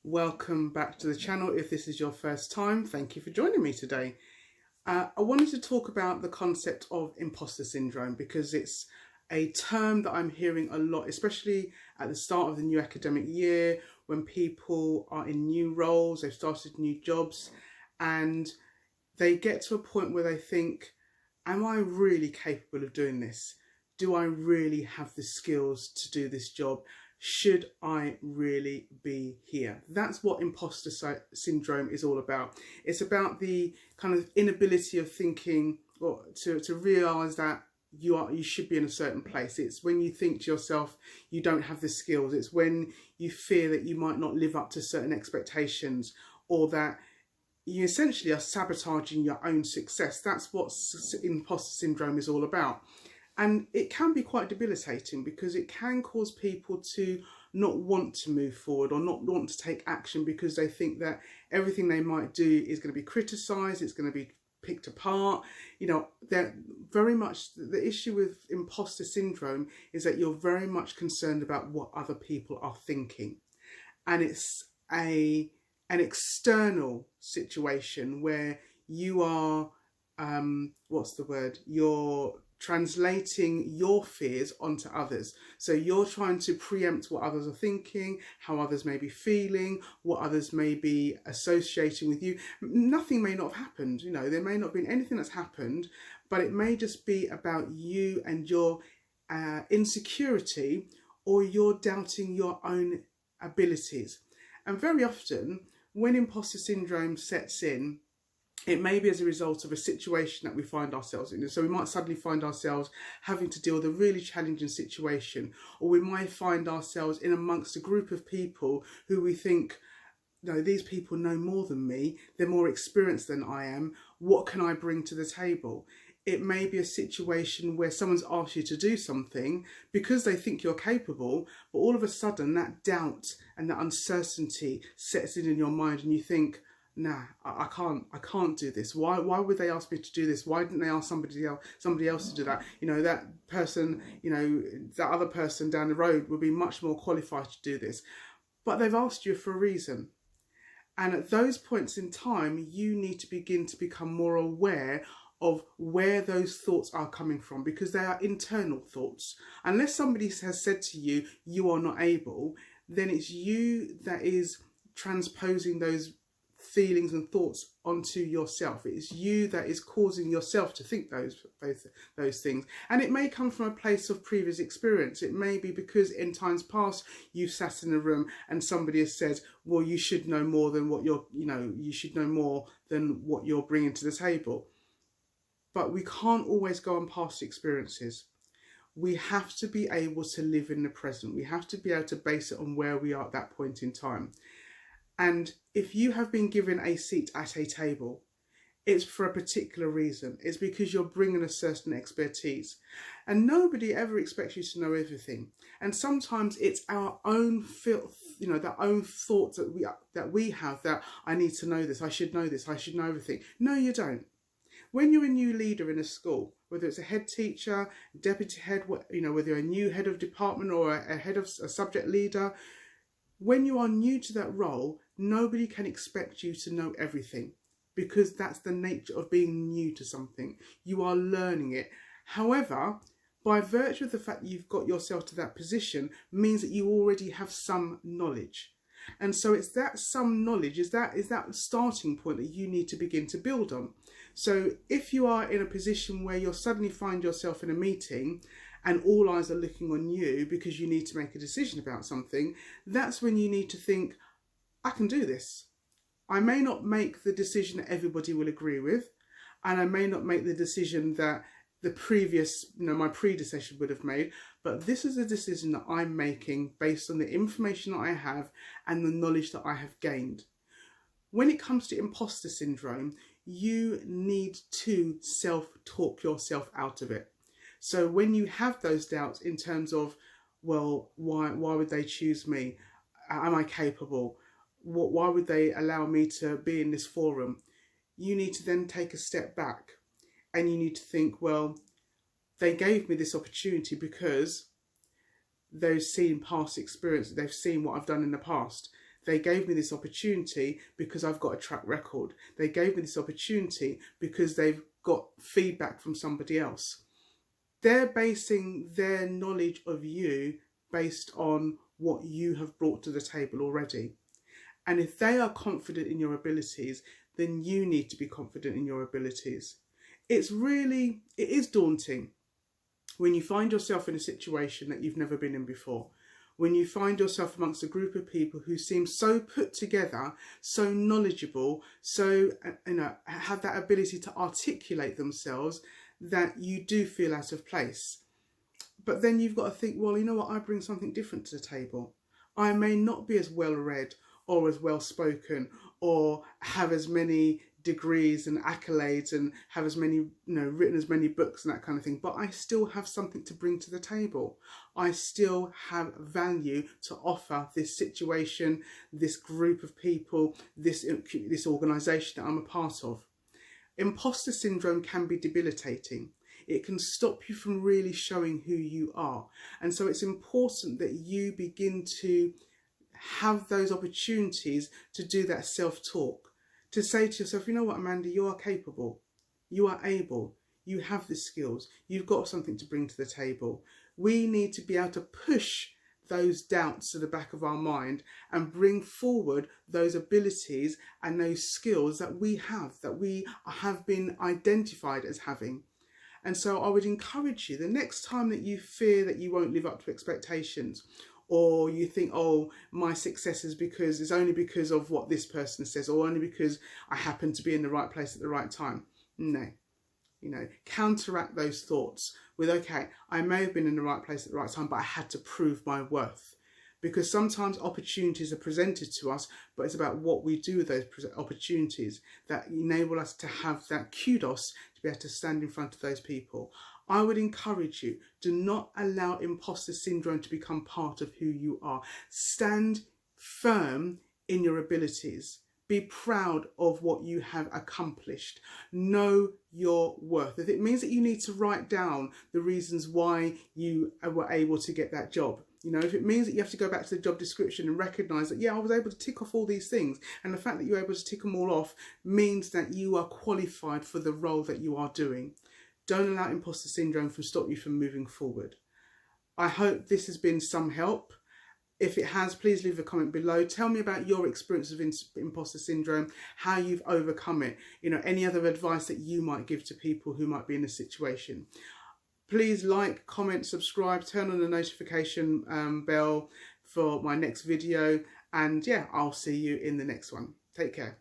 Welcome back to the channel. If this is your first time, thank you for joining me today. I wanted to talk about the concept of imposter syndrome because it's a term that I'm hearing a lot, especially at the start of the new academic year when people are in new roles, they've started new jobs, and they get to a point where they think, am I really capable of doing this? Do I really have the skills to do this job? Should I really be here? That's what imposter syndrome is all about. It's about the kind of inability of thinking or to realise that you should be in a certain place. It's when you think to yourself you don't have the skills. It's when you fear that you might not live up to certain expectations, or that you essentially are sabotaging your own success. That's what imposter syndrome is all about. And it can be quite debilitating because it can cause people to not want to move forward or not want to take action because they think that everything they might do is going to be criticised, it's going to be picked apart. You know, they're very much, the issue with imposter syndrome is that you're very much concerned about what other people are thinking. And it's an external situation where you are, you're translating your fears onto others. So you're trying to preempt what others are thinking, how others may be feeling, what others may be associating with you. Nothing may not have happened, you know, there may not have been anything that's happened, but it may just be about you and your insecurity, or you're doubting your own abilities. And very often when imposter syndrome sets in, it may be as a result of a situation that we find ourselves in. So we might suddenly find ourselves having to deal with a really challenging situation, or we might find ourselves in amongst a group of people who we think, no, these people know more than me, they're more experienced than I am, what can I bring to the table? It may be a situation where someone's asked you to do something because they think you're capable, but all of a sudden that doubt and that uncertainty sets in your mind and you think, nah, I can't do this. Why would they ask me to do this? Why didn't they ask somebody else to do that? You know, that person, you know, that other person down the road would be much more qualified to do this. But they've asked you for a reason. And at those points in time, you need to begin to become more aware of where those thoughts are coming from, because they are internal thoughts. Unless somebody has said to you, you are not able, then it's you that is transposing those feelings and thoughts onto yourself. It is you that is causing yourself to think those things. And it may come from a place of previous experience. It may be because in times past you've sat in a room and somebody has said, well, you should know more than what you should know more than what you're bringing to the table. But we can't always go on past experiences. We have to be able to live in the present. We have to be able to base it on where we are at that point in time. And if you have been given a seat at a table, it's for a particular reason. It's because you're bringing a certain expertise. And nobody ever expects you to know everything. And sometimes it's our own filth, you know, their own thoughts that we have, that I need to know this, I should know this, I should know everything. No, you don't. When you're a new leader in a school, whether it's a head teacher, deputy head, you know, whether you're a new head of department or a head of a subject leader, when you are new to that role, nobody can expect you to know everything, because that's the nature of being new to something. You are learning it. However, by virtue of the fact that you've got yourself to that position means that you already have some knowledge. And so it's that some knowledge, is that starting point that you need to begin to build on. So if you are in a position where you suddenly find yourself in a meeting and all eyes are looking on you because you need to make a decision about something, that's when you need to think, I can do this. I may not make the decision that everybody will agree with, and I may not make the decision that the previous, you know, my predecessor would have made, but this is a decision that I'm making based on the information that I have and the knowledge that I have gained. When it comes to imposter syndrome, you need to self-talk yourself out of it. So when you have those doubts in terms of, well, why would they choose me? Am I capable? Why would they allow me to be in this forum? You need to then take a step back and you need to think, well, they gave me this opportunity because they've seen past experience, they've seen what I've done in the past. They gave me this opportunity because I've got a track record. They gave me this opportunity because they've got feedback from somebody else. They're basing their knowledge of you based on what you have brought to the table already. And if they are confident in your abilities, then you need to be confident in your abilities. It is daunting when you find yourself in a situation that you've never been in before. When you find yourself amongst a group of people who seem so put together, so knowledgeable, so have that ability to articulate themselves, that you do feel out of place. But then you've got to think, well, you know what, I bring something different to the table. I may not be as well read or as well spoken or have as many degrees and accolades and have as many, written as many books and that kind of thing, but I still have something to bring to the table. I still have value to offer this situation, this group of people, this organisation that I'm a part of. Imposter syndrome can be debilitating. It can stop you from really showing who you are. And so it's important that you begin to have those opportunities to do that self-talk, to say to yourself, you know what, Amanda, you are capable, you are able, you have the skills, you've got something to bring to the table. We need to be able to push those doubts to the back of our mind and bring forward those abilities and those skills that we have been identified as having. And so I would encourage you, the next time that you fear that you won't live up to expectations, or you think, oh, my success is it's only because of what this person says, or only because I happen to be in the right place at the right time. No, counteract those thoughts with, okay, I may have been in the right place at the right time, but I had to prove my worth. Because sometimes opportunities are presented to us, but it's about what we do with those opportunities that enable us to have that kudos to be able to stand in front of those people. I would encourage you, do not allow imposter syndrome to become part of who you are. Stand firm in your abilities. Be proud of what you have accomplished. Know your worth. If it means that you need to write down the reasons why you were able to get that job, if it means that you have to go back to the job description and recognise that, yeah, I was able to tick off all these things, and the fact that you're able to tick them all off means that you are qualified for the role that you are doing. Don't allow imposter syndrome to stop you from moving forward. I hope this has been some help. If it has, please leave a comment below. Tell me about your experience of imposter syndrome, how you've overcome it. Any other advice that you might give to people who might be in a situation. Please like, comment, subscribe, turn on the notification bell for my next video. And yeah, I'll see you in the next one. Take care.